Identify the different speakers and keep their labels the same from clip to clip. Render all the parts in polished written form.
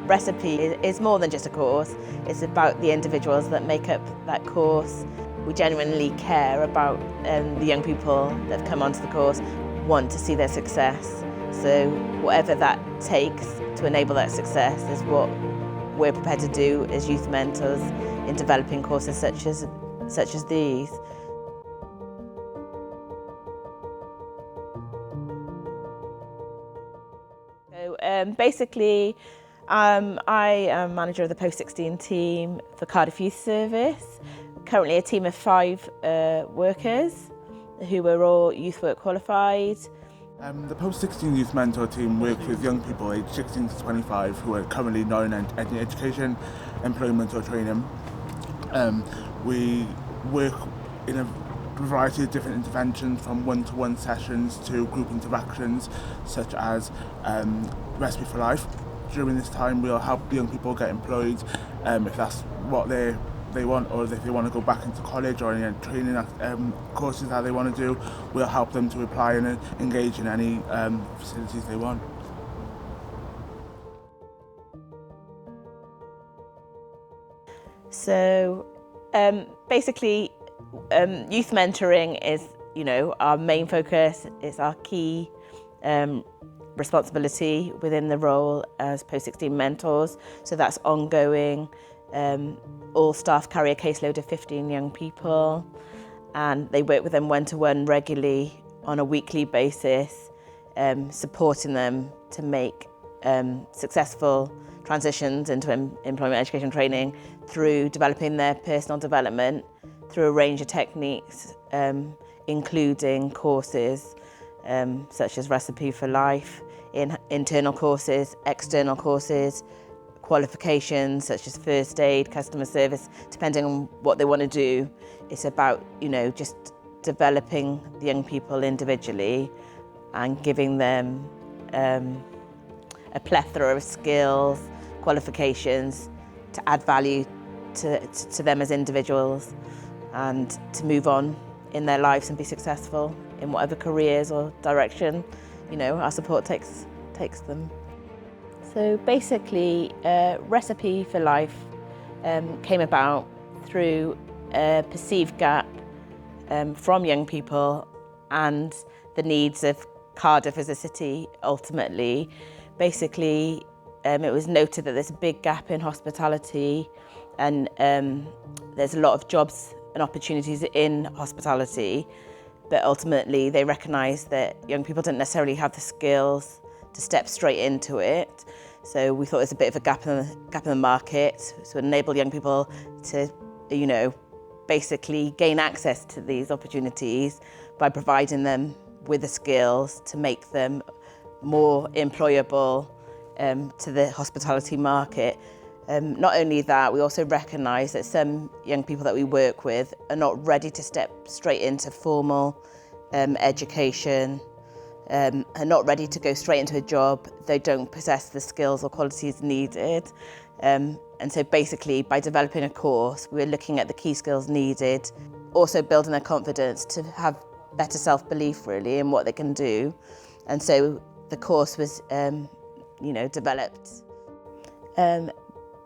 Speaker 1: Recipe is more than just a course. It's about the individuals that make up that course. We genuinely care about the young people that have come onto the course, want to see their success. So whatever that takes to enable that success is what we're prepared to do as youth mentors in developing courses such as these. So basically, I am manager of the Post-16 team for Cardiff Youth Service. Currently a team of 5 workers who are all youth work qualified.
Speaker 2: The Post-16 Youth Mentor team works with young people aged 16 to 25 who are currently not in any education, employment or training. We work in a variety of different interventions, from one-to-one sessions to group interactions such as Recipe for Life. During this time we'll help the young people get employed if that's what they want, or if they want to go back into college or any training courses that they want to do, we'll help them to apply and engage in any facilities they want.
Speaker 1: So basically, youth mentoring is, our main focus. It's our key responsibility within the role as Post-16 mentors. So that's ongoing. All staff carry a caseload of 15 young people, and they work with them one-to-one regularly on a weekly basis, supporting them to make successful transitions into employment, education, training through developing their personal development through a range of techniques, including courses such as Recipe for Life, internal courses, external courses, qualifications such as first aid, customer service, depending on what they want to do. It's about, just developing the young people individually and giving them a plethora of skills, qualifications to add value to them as individuals and to move on in their lives and be successful in whatever careers or direction, our support takes them. So basically, Recipe for Life came about through a perceived gap from young people and the needs of Cardiff as a city ultimately. Basically, it was noted that there's a big gap in hospitality, and there's a lot of jobs and opportunities in hospitality, but ultimately they recognised that young people didn't necessarily have the skills to step straight into it. So we thought there's a bit of a gap in the market, so enable young people to, basically gain access to these opportunities by providing them with the skills to make them more employable to the hospitality market. Not only that, we also recognise that some young people that we work with are not ready to step straight into formal education, are not ready to go straight into a job. They don't possess the skills or qualities needed. And so basically, by developing a course, we're looking at the key skills needed, also building their confidence to have better self-belief really in what they can do. And so the course was, developed.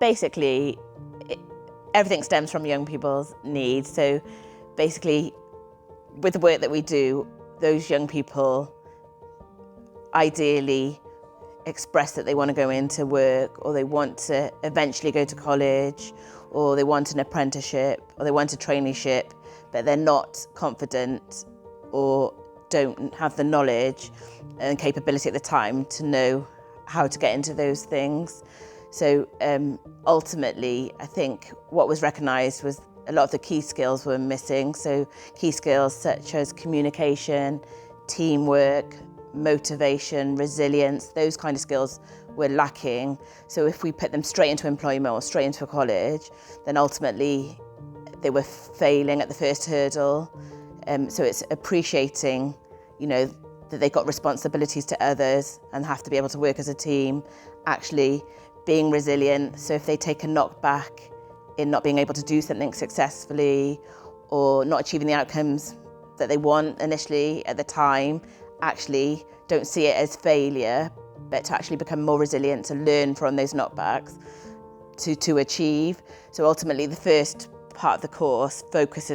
Speaker 1: Basically, everything stems from young people's needs. So basically, with the work that we do, those young people ideally express that they want to go into work, or they want to eventually go to college, or they want an apprenticeship, or they want a traineeship, but they're not confident or don't have the knowledge and capability at the time to know how to get into those things. So ultimately, I think what was recognised was a lot of the key skills were missing. So key skills such as communication, teamwork, motivation, resilience, those kind of skills were lacking. So if we put them straight into employment or straight into a college, then ultimately they were failing at the first hurdle. So it's appreciating, that they've got responsibilities to others and have to be able to work as a team, actually being resilient. So if they take a knockback in not being able to do something successfully or not achieving the outcomes that they want initially at the time, actually don't see it as failure, but to actually become more resilient, to learn from those knockbacks, to achieve. So ultimately the first part of the course focused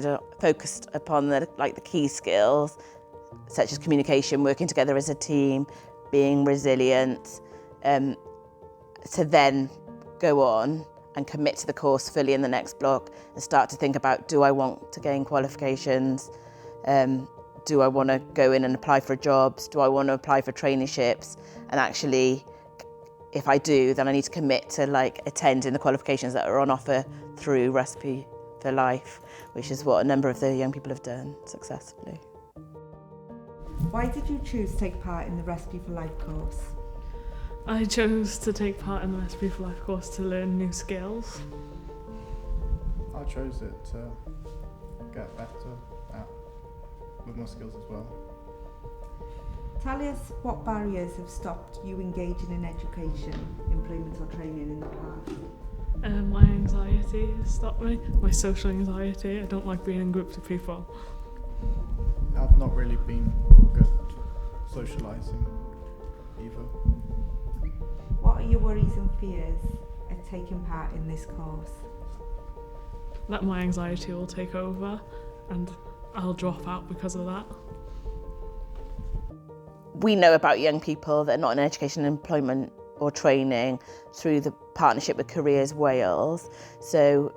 Speaker 1: upon the key skills, such as communication, working together as a team, being resilient, to then go on and commit to the course fully in the next block and start to think about, do I want to gain qualifications? Do I want to go in and apply for jobs? Do I want to apply for traineeships? And actually, if I do, then I need to commit to attending the qualifications that are on offer through Recipe for Life, which is what a number of the young people have done successfully.
Speaker 3: Why did you choose to take part in the Recipe for Life course?
Speaker 4: I chose to take part in the Recipe for Life course to learn new skills.
Speaker 5: I chose it to get better with my skills as well.
Speaker 3: Tell us what barriers have stopped you engaging in education, employment or training in the past?
Speaker 4: My anxiety has stopped me, my social anxiety. I don't like being in groups of people.
Speaker 5: I've not really been good socialising either.
Speaker 3: What are your worries and fears of taking part in this course?
Speaker 4: That my anxiety will take over and I'll drop out because of that.
Speaker 1: We know about young people that are not in education, employment or training through the partnership with Careers Wales. So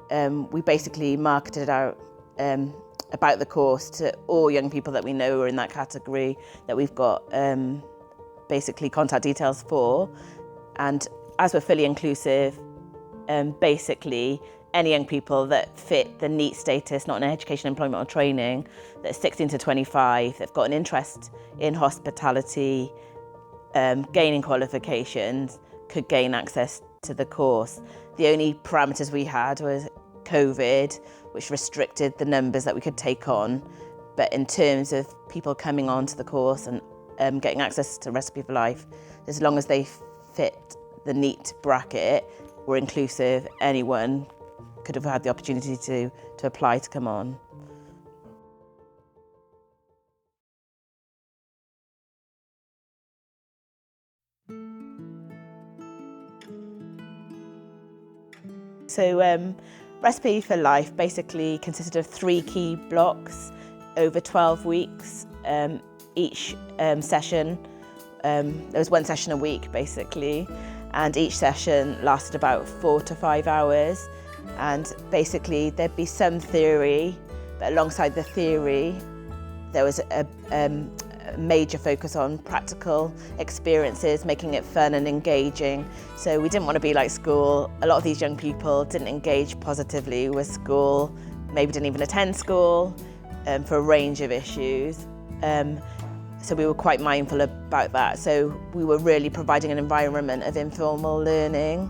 Speaker 1: we basically marketed out about the course to all young people that we know are in that category, that we've got basically contact details for. And as we're fully inclusive, basically any young people that fit the NEET status, not in education, employment or training, that's 16 to 25, they've got an interest in hospitality, gaining qualifications, could gain access to the course. The only parameters we had was COVID, which restricted the numbers that we could take on. But in terms of people coming onto the course and getting access to Recipe for Life, as long as they fit the NEET bracket, we're inclusive, anyone could have had the opportunity to apply to come on. So Recipe for Life basically consisted of 3 key blocks over 12 weeks. Each session, there was 1 session a week basically, and each session lasted about 4 to 5 hours. And basically there'd be some theory, but alongside the theory there was a major focus on practical experiences, making it fun and engaging. So we didn't want to be like school. A lot of these young people didn't engage positively with school, maybe didn't even attend school for a range of issues. So we were quite mindful about that. So we were really providing an environment of informal learning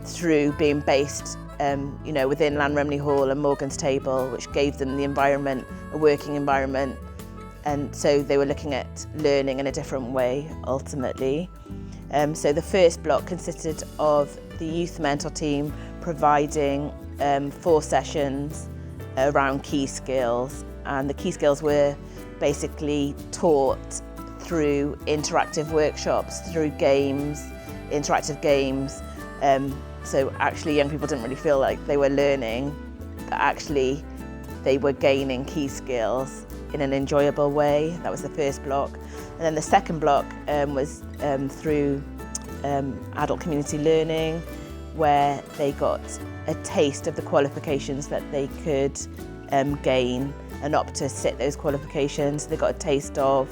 Speaker 1: through being based within Llanrumney Hall and Morgan's Table, which gave them the environment, a working environment. And so they were looking at learning in a different way, ultimately. So the first block consisted of the youth mentor team providing 4 sessions around key skills. And the key skills were basically taught through interactive workshops, through games, interactive games. So actually young people didn't really feel like they were learning, but actually they were gaining key skills in an enjoyable way. That was the first block. And then the second block was through adult community learning, where they got a taste of the qualifications that they could gain and opt to sit those qualifications. They got a taste of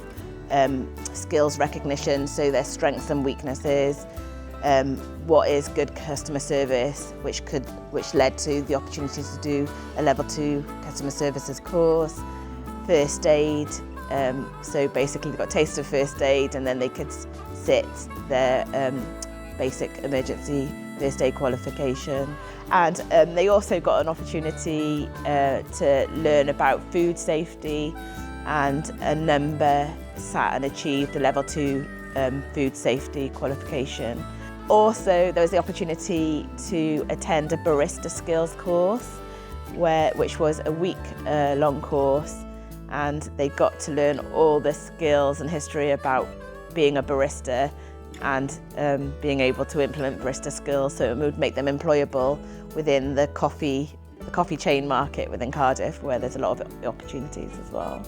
Speaker 1: skills recognition, so their strengths and weaknesses, what is good customer service, which led to the opportunity to do a level 2 customer services course. First aid, so basically they got a taste of first aid, and then they could sit their basic emergency first aid qualification. And they also got an opportunity to learn about food safety, and a number sat and achieved the level 2 food safety qualification. Also, there was the opportunity to attend a barista skills course, which was a week-long course, and they got to learn all the skills and history about being a barista and being able to implement barista skills, so it would make them employable within the coffee chain market within Cardiff, where there's a lot of opportunities as well.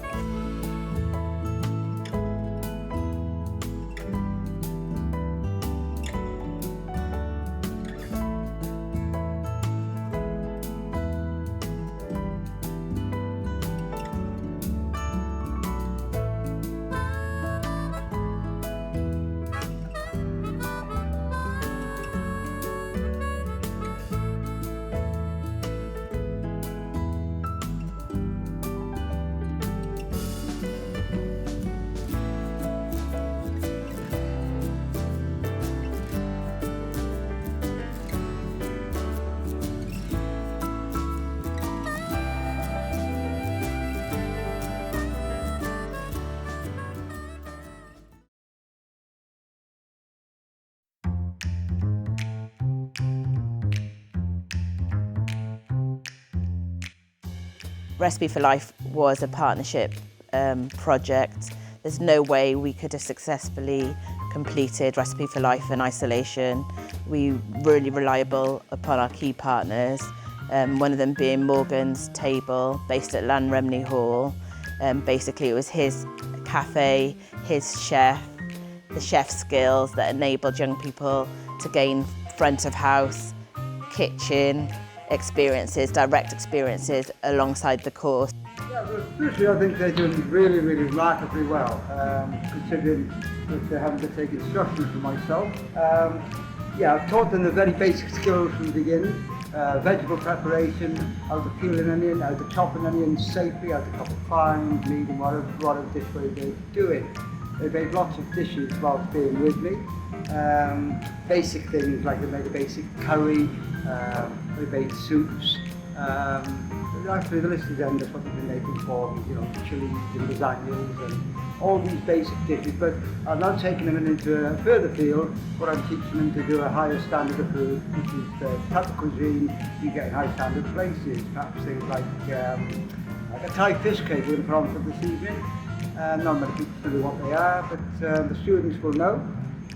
Speaker 1: Recipe for Life was a partnership project. There's no way we could have successfully completed Recipe for Life in isolation. We really reliable upon our key partners, one of them being Morgan's Table, based at Llanremni Hall. Basically it was his cafe, his chef, the chef's skills that enabled young people to gain front of house, kitchen experiences, direct experiences alongside the course.
Speaker 6: Yeah, well, firstly I think they're doing really, really remarkably well, considering that they're having to take instruction from myself. Yeah, I've taught them the very basic skills from the beginning. Vegetable preparation, how to peel an onion, how to chop an onion safely, how to chop it fine, medium, whatever dish way they're doing. They made lots of dishes whilst being with me. Basic things like they made a basic curry, they made soups. Actually the list is endless what they've been making for me, you know, chilies and lasagnas and all these basic dishes, but I'm now taking them into a further field where I'm teaching them to do a higher standard of food, which is the type of cuisine you get in high standard places, perhaps things like a Thai fish cake we're going to put on for this evening. Not many people know what they are, but the students will know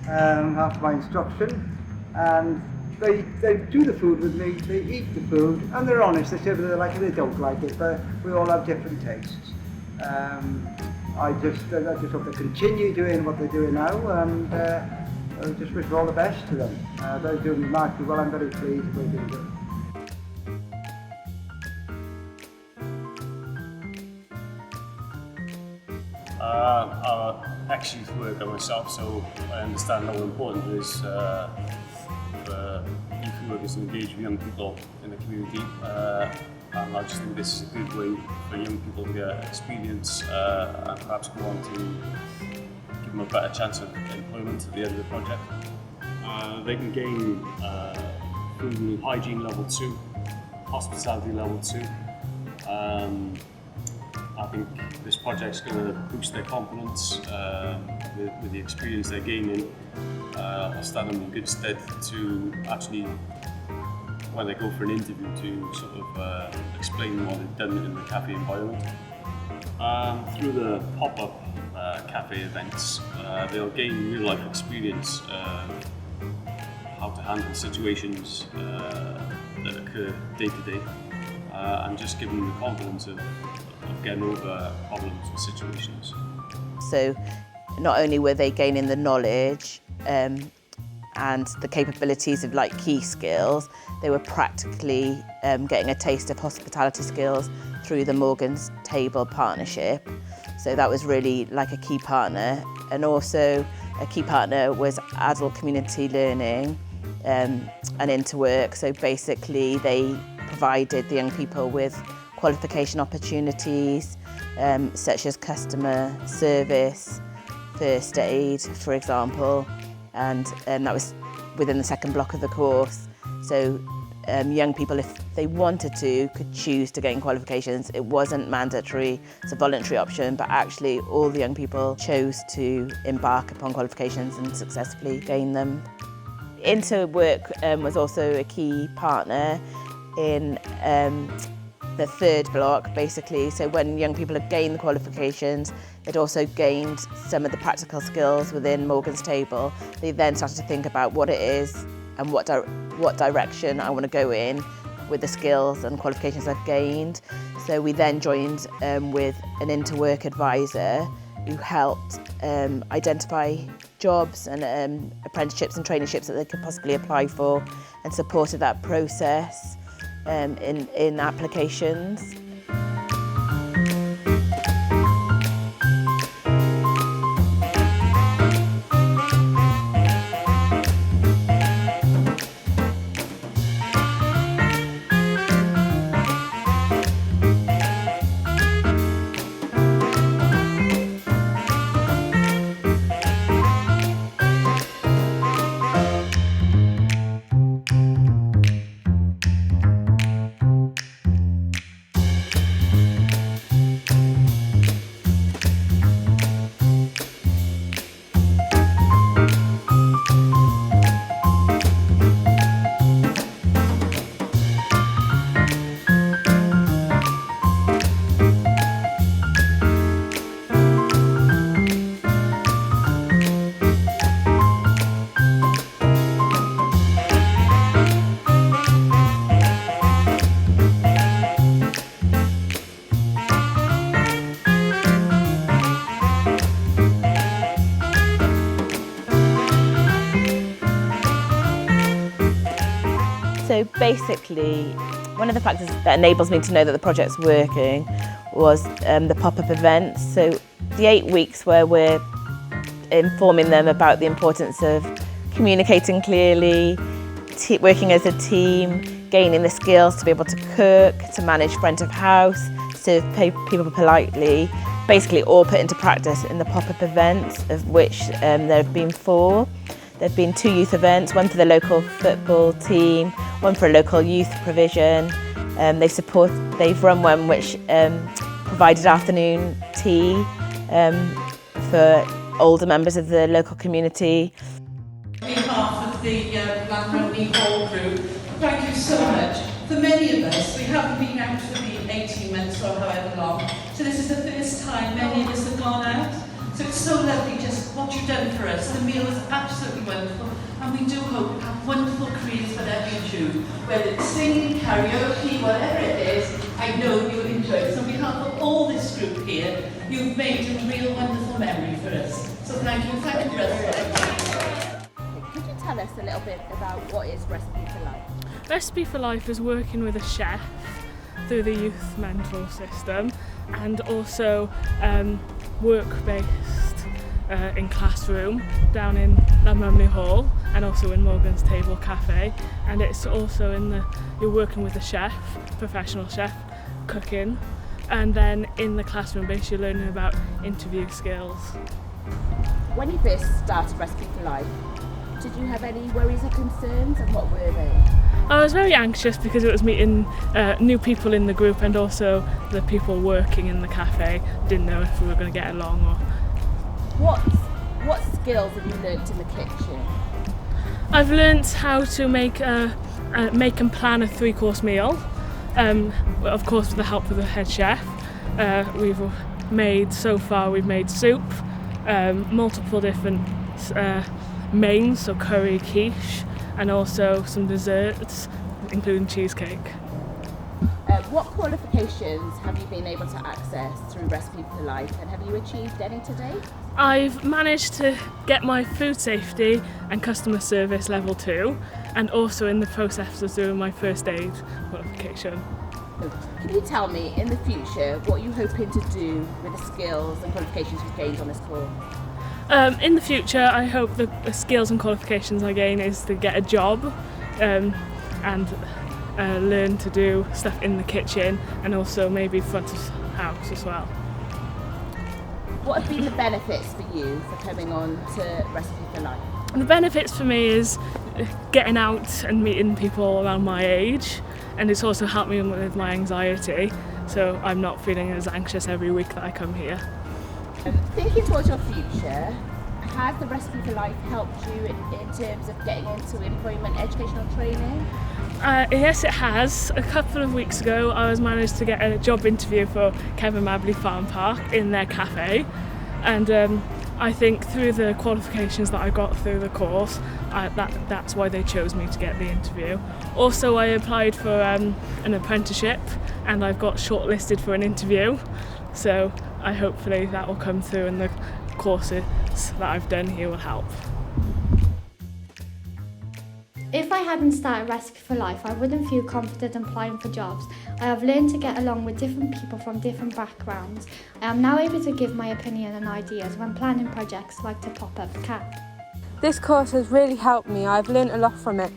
Speaker 6: after my instruction, and they do the food with me, they eat the food, and they're honest, they say whether they like it or they don't like it, but we all have different tastes. I just hope they continue doing what they're doing now, and I just wish all the best to them. They're doing remarkably well, I'm very pleased with what they're doing.
Speaker 7: I actually work on myself, so I understand how important it is for youth workers to engage with young people in the community. And I just think this is a good way for young people to get experience and perhaps go on to give them a better chance of employment at the end of the project. They can gain food and hygiene level 2, hospitality level 2. I think this project's going to boost their confidence with the experience they're gaining. I'll stand them in good stead to actually, when they go for an interview, to sort of explain what they've done in the cafe environment. Through the pop-up cafe events, they'll gain real-life experience how to handle situations that occur day to day, and just give them the confidence of getting over problems and situations.
Speaker 1: So not only were they gaining the knowledge and the capabilities of like key skills, they were practically getting a taste of hospitality skills through the Morgan's Table partnership. So that was really like a key partner. And also a key partner was adult community learning and Interwork. So basically they provided the young people with qualification opportunities such as customer service, first aid, for example, and that was within the second block of the course. So young people, if they wanted to, could choose to gain qualifications. It wasn't mandatory, it's a voluntary option, but actually all the young people chose to embark upon qualifications and successfully gain them. Interwork was also a key partner in the third block, basically. So when young people have gained the qualifications, they'd also gained some of the practical skills within Morgan's Table. They then started to think about what it is and what direction I want to go in with the skills and qualifications I've gained. So we then joined with an interwork advisor who helped identify jobs and apprenticeships and traineeships that they could possibly apply for, and supported that process in applications. So basically, one of the factors that enables me to know that the project's working was the pop-up events. So the 8 weeks where we're informing them about the importance of communicating clearly, working as a team, gaining the skills to be able to cook, to manage front of house, serve people politely, basically all put into practice in the pop-up events, of which there have been 4. There have been 2 youth events, one for the local football team, one for a local youth provision. They've run one which provided afternoon tea for older members of the local community.
Speaker 8: On behalf of the Rhaglen Hall group, thank you so much. For many of us, we haven't been out for the 18 months or however long, so this is the first time many of us have gone out. So it's so lovely just what you've done for us. The meal was absolutely wonderful, and we do hope you have wonderful careers whatever you choose, whether it's singing, karaoke, whatever it is. I know you'll enjoy it. So on behalf of all this group here, you've made a real wonderful memory for us. So thank you for us.
Speaker 1: Could you tell us a little bit about what is Recipe for Life?
Speaker 4: Recipe for Life is working with a chef through the youth mentor system, and also work-based in classroom down in Rhaglen Hall, and also in Morgan's Table Cafe. And it's also you're working with a chef, professional chef, cooking, and then in the classroom base you're learning about interview skills.
Speaker 9: When you first started Recipe for Life, did you have any worries or concerns, and what were they?
Speaker 4: I was very anxious because it was meeting new people in the group, and also the people working in the cafe. Didn't know if we were going to get along. Or
Speaker 9: What skills have you learnt in the kitchen?
Speaker 4: I've learnt how to make and plan a 3-course meal. Of course, with the help of the head chef. We've made soup, multiple different mains, so curry, quiche, and also some desserts, including cheesecake.
Speaker 9: What qualifications have you been able to access through Recipe for Life, and have you achieved any today?
Speaker 4: I've managed to get my food safety and customer service level 2, and also in the process of doing my first aid qualification.
Speaker 9: Can you tell me, in the future, what you're hoping to do with the skills and qualifications you've gained on this course?
Speaker 4: In the future, I hope the skills and qualifications I gain is to get a job and learn to do stuff in the kitchen, and also maybe front of house as well.
Speaker 9: What have been the benefits for you for coming on to Recipe for Life?
Speaker 4: The benefits for me is getting out and meeting people around my age, and it's also helped me with my anxiety, so I'm not feeling as anxious every week that I come here.
Speaker 9: Thinking towards your future, has the Recipe for Life helped you in terms of getting into employment, educational training?
Speaker 4: Yes, it has. A couple of weeks ago, I was managed to get a job interview for Kevin Mabley Farm Park in their cafe, and I think through the qualifications that I got through the course, that's why they chose me to get the interview. Also, I applied for an apprenticeship, and I've got shortlisted for an interview. So hopefully that will come through, and the courses that I've done here will help.
Speaker 10: If I hadn't started Recipe for Life, I wouldn't feel confident applying for jobs. I have learned to get along with different people from different backgrounds. I am now able to give my opinion and ideas when planning projects like to pop up cat.
Speaker 11: This course has really helped me. I've learned a lot from it.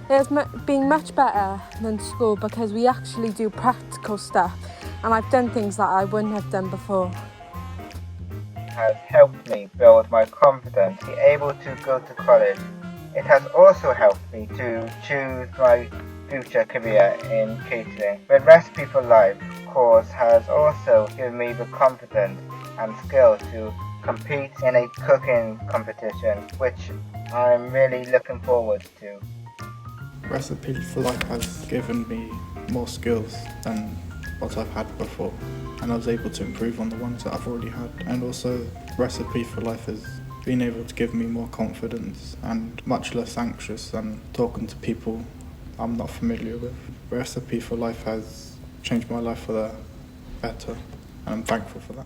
Speaker 11: It has been much better than school because we actually do practical stuff, and I've done things that I wouldn't have done before.
Speaker 12: It has helped me build my confidence, be able to go to college. It has also helped me to choose my future career in catering. The Recipe for Life course has also given me the confidence and skill to compete in a cooking competition, which I'm really looking forward to.
Speaker 5: Recipe for Life has given me more skills than what I've had before, and I was able to improve on the ones that I've already had. And also, Recipe for Life has been able to give me more confidence and much less anxious than talking to people I'm not familiar with. Recipe for Life has changed my life for the better, and I'm thankful for that.